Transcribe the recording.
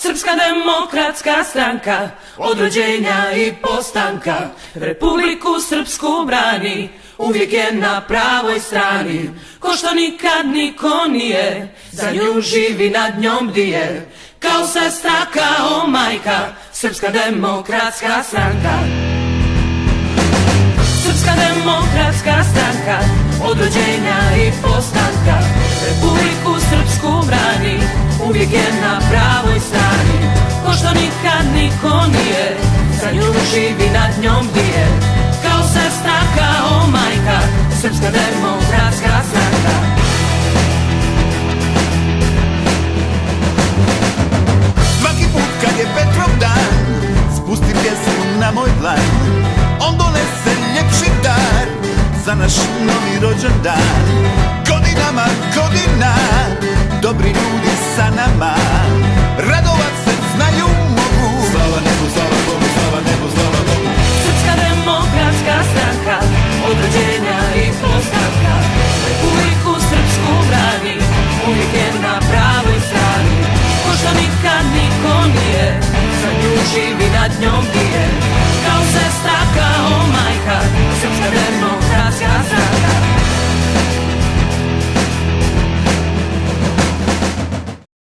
Srpska demokratska stranka, od rođenja i postanka, Republiku Srpsku brani, uvijek je na pravoj strani. Ko što nikad niko nije, za nju živi, nad njom bdije, kao sestra, kao majka, Srpska demokratska stranka. Srpska demokratska stranka, od rođenja i postanka, Republiku Srpsku brani, uvijek je na pravoj strani. Ko što nikad niko nije, za nju živi, nad njom bdije, kao sestra, kao majka, Srpska demokratska stranka. Svaki put kad je Petrov dan, spusti pjesmu na moj dlan, on donese ljepši dar za naš novi rođendan. Godinama, godina, dobri ljudi sa nama, radovat se znaju mogu. Slava nebu, slava Bogu, slava nebu, slava Bogu. Srpska demokratska stranka, od rođenja i postanka, Republiku Srpsku brani, uvijek je na pravoj strani. Ko što nikad niko nije, za nju živi, nad njom bdije,